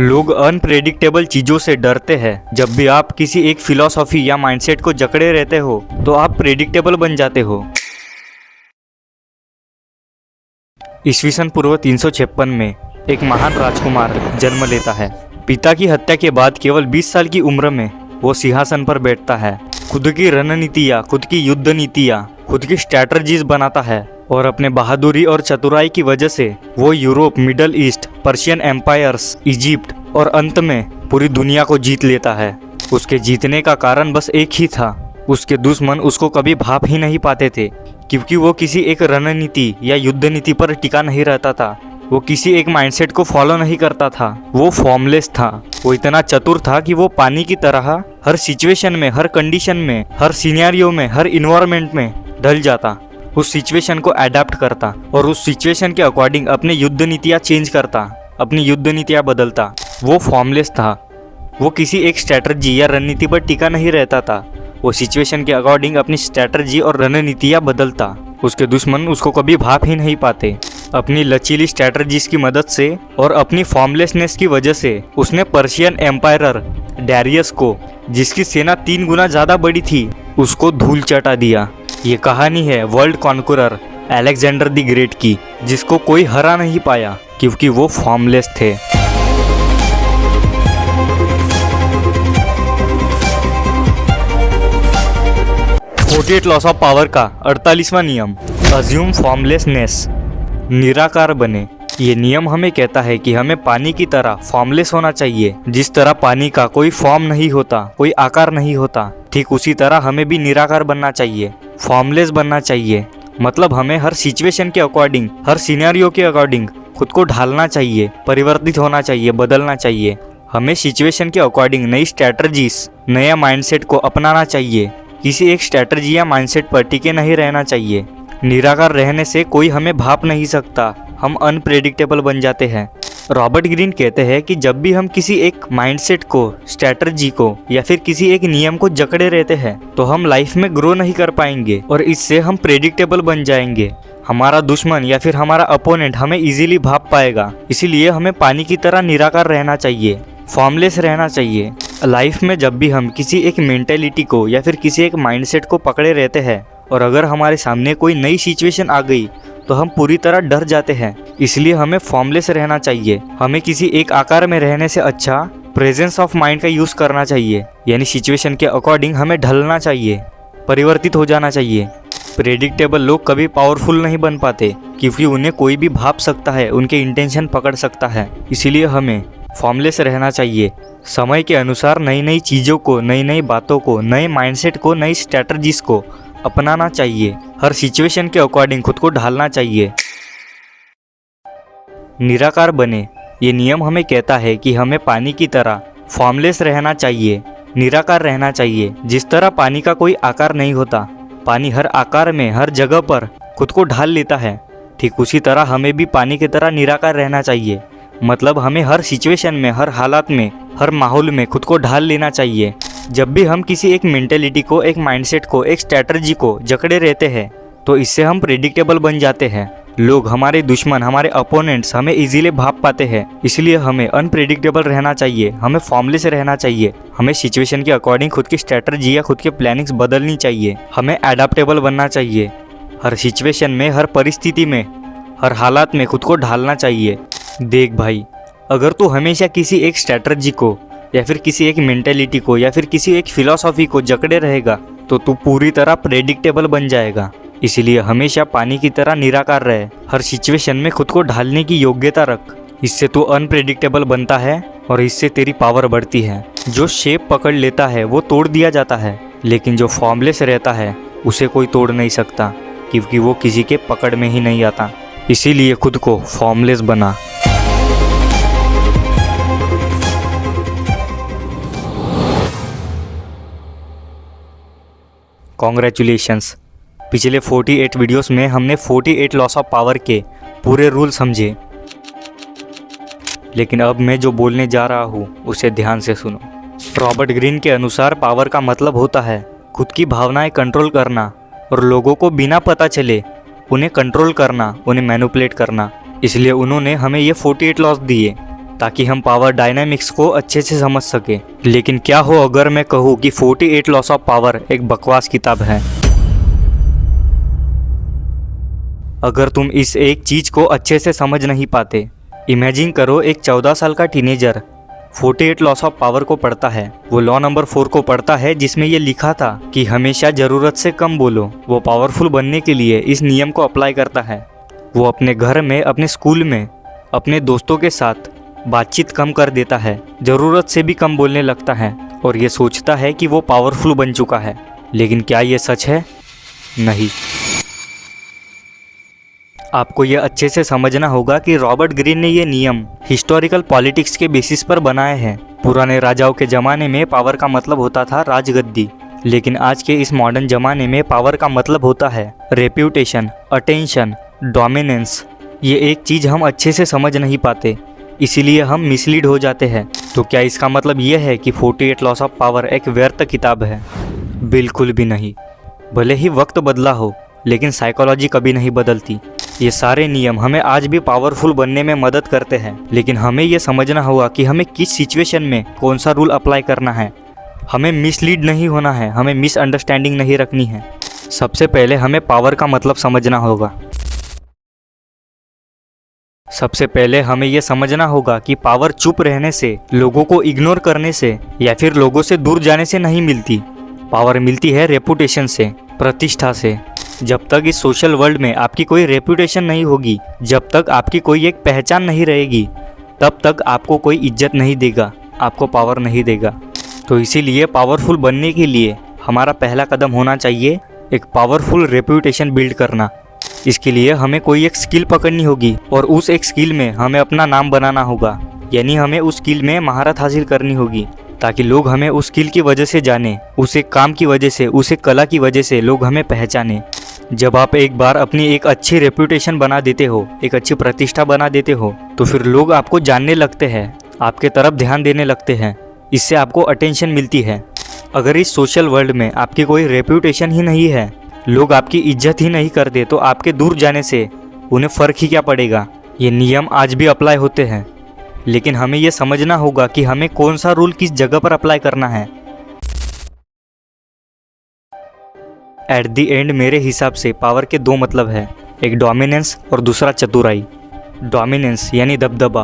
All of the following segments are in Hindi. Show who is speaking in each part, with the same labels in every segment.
Speaker 1: लोग अनप्रेडिक्टेबल चीज़ों से डरते हैं। जब भी आप किसी एक फिलॉसफी या माइंडसेट को जकड़े रहते हो तो आप प्रेडिक्टेबल बन जाते हो। ईस्वीसन पूर्व 356 में एक महान राजकुमार जन्म लेता है। पिता की हत्या के बाद केवल 20 साल की उम्र में वो सिंहासन पर बैठता है। खुद की रणनीतियाँ, खुद की युद्ध नीतियाँ, खुद की स्ट्रैटेजीज बनाता है और अपने बहादुरी और चतुराई की वजह से वो Europe, middle east, Persian empires, Egypt और अंत में पूरी दुनिया को जीत लेता है। उसके जीतने का कारण बस एक ही था, उसके दुश्मन उसको कभी भाप ही नहीं पाते थे, क्योंकि वो किसी एक रणनीति या युद्ध नीति पर टिका नहीं रहता था। वो किसी एक माइंडसेट को फॉलो नहीं करता था। वो फॉर्मलेस था। वो इतना चतुर था कि वो पानी की तरह हर सिचुएशन में, हर कंडीशन में, हर सिनेरियो में, हर इन्वायरमेंट में ढल जाता, उस सिचुएशन को अडेप्ट करता और उस सिचुएशन के अकॉर्डिंग अपनी युद्ध नीतियाँ चेंज करता, अपनी युद्ध नीतियाँ बदलता। वो फॉर्मलेस था। वो किसी एक स्ट्रैटेजी या रणनीति पर टिका नहीं रहता था। वो सिचुएशन के अकॉर्डिंग अपनी स्ट्रैटेजी और रणनीतियाँ बदलता। उसके दुश्मन उसको कभी भाप ही नहीं पाते। अपनी लचीली स्ट्रैटेजीज की मदद से और अपनी फॉर्मलेसनेस की वजह से उसने पर्शियन एम्पायर डैरियस को, जिसकी सेना 3 गुना ज़्यादा बड़ी थी, उसको धूल चटा दिया। ये कहानी है world conqueror Alexander the great की, जिसको कोई हरा नहीं पाया क्योंकि वो फॉर्मलेस थे। 48 लॉस ऑफ पावर का 48वां नियम, अज्यूम फॉर्मलेसनेस, निराकार बने। ये नियम हमें कहता है कि हमें पानी की तरह फॉर्मलेस होना चाहिए। जिस तरह पानी का कोई फॉर्म नहीं होता, कोई आकार नहीं होता, ठीक उसी तरह हमें भी निराकार बनना चाहिए, फॉर्मलेस बनना चाहिए। मतलब हमें हर सिचुएशन के अकॉर्डिंग, हर सिनेरियो के अकॉर्डिंग खुद को ढालना चाहिए, परिवर्तित होना चाहिए, बदलना चाहिए। हमें सिचुएशन के अकॉर्डिंग नई स्ट्रैटेजीज, नया माइंडसेट को अपनाना चाहिए। किसी एक स्ट्रैटेजी या माइंडसेट पर टिके नहीं रहना चाहिए। निराकार रहने से कोई हमें भाप नहीं सकता, हम अनप्रेडिक्टेबल बन जाते हैं। रॉबर्ट ग्रीन कहते हैं कि जब भी हम किसी एक माइंडसेट को, स्ट्रैटेजी को या फिर किसी एक नियम को जकड़े रहते हैं तो हम लाइफ में ग्रो नहीं कर पाएंगे और इससे हम प्रेडिक्टेबल बन जाएंगे। हमारा दुश्मन या फिर हमारा अपोनेंट हमें इजीली भाप पाएगा। इसीलिए हमें पानी की तरह निराकार रहना चाहिए, फॉर्मलेस रहना चाहिए। लाइफ में जब भी हम किसी एक मेंटेलिटी को या फिर किसी एक माइंडसेट को पकड़े रहते हैं और अगर हमारे सामने कोई नई सिचुएशन आ गई तो हम पूरी तरह डर जाते हैं। इसलिए हमें फॉर्मलेस रहना चाहिए। हमें किसी एक आकार में रहने से अच्छा प्रेजेंस ऑफ माइंड का यूज़ करना चाहिए, यानी सिचुएशन के अकॉर्डिंग हमें ढलना चाहिए, परिवर्तित हो जाना चाहिए। प्रेडिक्टेबल लोग कभी पावरफुल नहीं बन पाते क्योंकि उन्हें कोई भी भाप सकता है, उनके इंटेंशन पकड़ सकता है। इसीलिए हमें फॉर्मलेस रहना चाहिए। समय के अनुसार नई नई चीज़ों को, नई नई बातों को, नए माइंडसेट को, नई स्ट्रैटेजीज को अपनाना चाहिए। हर सिचुएशन के अकॉर्डिंग खुद को ढालना चाहिए। निराकार बने, ये नियम हमें कहता है कि हमें पानी की तरह फॉर्मलेस रहना चाहिए, निराकार रहना चाहिए। जिस तरह पानी का कोई आकार नहीं होता, पानी हर आकार में, हर जगह पर खुद को ढाल लेता है, ठीक उसी तरह हमें भी पानी की तरह निराकार रहना चाहिए। मतलब हमें हर सिचुएशन में, हर हालात में, हर माहौल में खुद को ढाल लेना चाहिए। जब भी हम किसी एक मेंटेलिटी को, एक माइंडसेट को, एक स्ट्रैटेजी को जकड़े रहते हैं तो इससे हम प्रेडिक्टेबल बन जाते हैं। लोग, हमारे दुश्मन, हमारे अपोनेंट्स हमें इजीली भाप पाते हैं। इसलिए हमें अनप्रेडिक्टेबल रहना चाहिए, हमें फॉर्मलेस रहना चाहिए। हमें सिचुएशन के अकॉर्डिंग खुद की स्ट्रैटेजी या खुद के प्लानिंग्स बदलनी चाहिए। हमें एडाप्टेबल बनना चाहिए। हर सिचुएशन में, हर परिस्थिति में, हर हालात में खुद को ढालना चाहिए। देख भाई, अगर तू हमेशा किसी एक स्ट्रैटेजी को या फिर किसी एक मेंटेलिटी को या फिर किसी एक फिलॉसफी को जकड़े रहेगा तो तू पूरी तरह प्रेडिक्टेबल बन जाएगा। इसीलिए हमेशा पानी की तरह निराकार रहे। हर सिचुएशन में खुद को ढालने की योग्यता रख। इससे तू अनप्रेडिक्टेबल बनता है और इससे तेरी पावर बढ़ती है। जो शेप पकड़ लेता है वो तोड़ दिया जाता है, लेकिन जो फॉर्मलेस रहता है उसे कोई तोड़ नहीं सकता क्योंकि वो किसी के पकड़ में ही नहीं आता। इसीलिए खुद को फॉर्मलेस बना। कॉन्ग्रेचुलेशंस। पिछले 48 वीडियोस में हमने 48 लॉस ऑफ पावर के पूरे रूल समझे, लेकिन अब मैं जो बोलने जा रहा हूँ उसे ध्यान से सुनो। रॉबर्ट ग्रीन के अनुसार पावर का मतलब होता है खुद की भावनाएं कंट्रोल करना और लोगों को बिना पता चले उन्हें कंट्रोल करना, उन्हें मैनिपुलेट करना। इसलिए उन्होंने हमें ये 48 लॉस दिए। ताकि हम पावर डायनामिक्स को अच्छे से समझ सके। लेकिन क्या हो अगर मैं कहूँ कि 48 लॉस ऑफ पावर एक बकवास किताब है। अगर तुम इस एक चीज को अच्छे से समझ नहीं पाते, इमेजिन करो एक 14 साल का टीनेजर 48 लॉस ऑफ पावर को पढ़ता है। वो लॉ नंबर 4 को पढ़ता है जिसमें ये लिखा था कि हमेशा ज़रूरत से कम बोलो। वो पावरफुल बनने के लिए इस नियम को अप्लाई करता है। वो अपने घर में, अपने स्कूल में, अपने दोस्तों के साथ बातचीत कम कर देता है, ज़रूरत से भी कम बोलने लगता है और ये सोचता है कि वो पावरफुल बन चुका है। लेकिन क्या ये सच है? नहीं। आपको ये अच्छे से समझना होगा कि रॉबर्ट ग्रीन ने ये नियम हिस्टोरिकल पॉलिटिक्स के बेसिस पर बनाए हैं। पुराने राजाओं के ज़माने में पावर का मतलब होता था राजगद्दी, लेकिन आज के इस मॉडर्न ज़माने में पावर का मतलब होता है रेप्यूटेशन, अटेंशन, डोमिनेंस। ये एक चीज़ हम अच्छे से समझ नहीं पाते, इसीलिए हम मिसलीड हो जाते हैं। तो क्या इसका मतलब ये है कि 48 लॉस ऑफ पावर एक व्यर्थ किताब है? बिल्कुल भी नहीं। भले ही वक्त बदला हो, लेकिन साइकोलॉजी कभी नहीं बदलती। ये सारे नियम हमें आज भी पावरफुल बनने में मदद करते हैं, लेकिन हमें ये समझना होगा कि हमें किस सिचुएशन में कौन सा रूल अप्लाई करना है। हमें मिसलीड नहीं होना है, हमें मिसअंडरस्टैंडिंग नहीं रखनी है। सबसे पहले हमें पावर का मतलब समझना होगा। सबसे पहले हमें यह समझना होगा कि पावर चुप रहने से, लोगों को इग्नोर करने से या फिर लोगों से दूर जाने से नहीं मिलती। पावर मिलती है रेपुटेशन से, प्रतिष्ठा से। जब तक इस सोशल वर्ल्ड में आपकी कोई रेपुटेशन नहीं होगी, जब तक आपकी कोई एक पहचान नहीं रहेगी, तब तक आपको कोई इज्जत नहीं देगा, आपको पावर नहीं देगा। तो इसीलिए पावरफुल बनने के लिए हमारा पहला कदम होना चाहिए एक पावरफुल रेपुटेशन बिल्ड करना। इसके लिए हमें कोई एक स्किल पकड़नी होगी और उस एक स्किल में हमें अपना नाम बनाना होगा, यानी हमें उस स्किल में महारत हासिल करनी होगी ताकि लोग हमें उस स्किल की वजह से जाने, उस एक काम की वजह से, उस एक कला की वजह से लोग हमें पहचाने। जब आप एक बार अपनी एक अच्छी रेपुटेशन बना देते हो, एक अच्छी प्रतिष्ठा बना देते हो, तो फिर लोग आपको जानने लगते हैं, आपके तरफ ध्यान देने लगते हैं। इससे आपको अटेंशन मिलती है। अगर इस सोशल वर्ल्ड में आपकी कोई रेपुटेशन ही नहीं है, लोग आपकी इज्जत ही नहीं करते, तो आपके दूर जाने से उन्हें फ़र्क ही क्या पड़ेगा। ये नियम आज भी अप्लाई होते हैं, लेकिन हमें यह समझना होगा कि हमें कौन सा रूल किस जगह पर अप्लाई करना है। एट दी एंड मेरे हिसाब से पावर के दो मतलब है, एक डोमिनेंस और दूसरा चतुराई। डोमिनेंस यानी दबदबा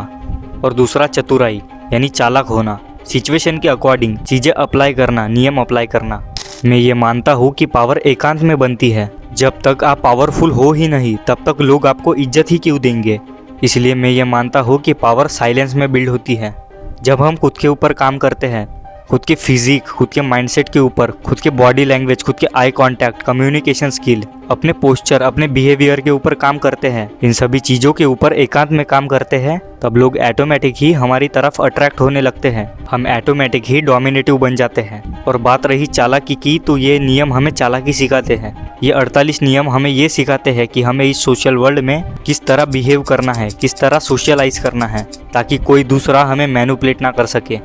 Speaker 1: और दूसरा चतुराई यानी चालाक होना, सिचुएशन के अकॉर्डिंग चीज़ें अप्लाई करना, नियम अप्लाई करना। मैं ये मानता हूँ कि पावर एकांत में बनती है। जब तक आप पावरफुल हो ही नहीं, तब तक लोग आपको इज्जत ही क्यों देंगे। इसलिए मैं ये मानता हूँ कि पावर साइलेंस में बिल्ड होती है। जब हम खुद के ऊपर काम करते हैं, खुद के फिजिक, खुद के माइंडसेट के ऊपर, खुद के बॉडी लैंग्वेज, खुद के आई कांटेक्ट, कम्युनिकेशन स्किल, अपने पोस्चर, अपने बिहेवियर के ऊपर काम करते हैं, इन सभी चीज़ों के ऊपर एकांत में काम करते हैं, तब लोग ऑटोमेटिक ही हमारी तरफ अट्रैक्ट होने लगते हैं। हम ऑटोमेटिक ही डोमिनेटिव बन जाते हैं। और बात रही चालाकी की, तो ये नियम हमें चालाकी सिखाते हैं। ये 48 नियम हमें ये सिखाते हैं कि हमें इस सोशल वर्ल्ड में किस तरह बिहेव करना है, किस तरह सोशलाइज करना है, ताकि कोई दूसरा हमें मैनिपुलेट ना कर सके।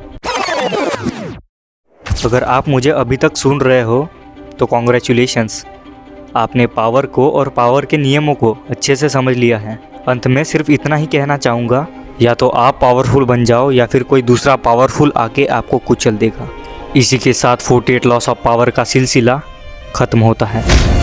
Speaker 1: अगर आप मुझे अभी तक सुन रहे हो तो कॉन्ग्रेचुलेशंस, आपने पावर को और पावर के नियमों को अच्छे से समझ लिया है। अंत में सिर्फ इतना ही कहना चाहूँगा, या तो आप पावरफुल बन जाओ या फिर कोई दूसरा पावरफुल आके आपको कुचल देगा। इसी के साथ 48 लॉस ऑफ पावर का सिलसिला ख़त्म होता है।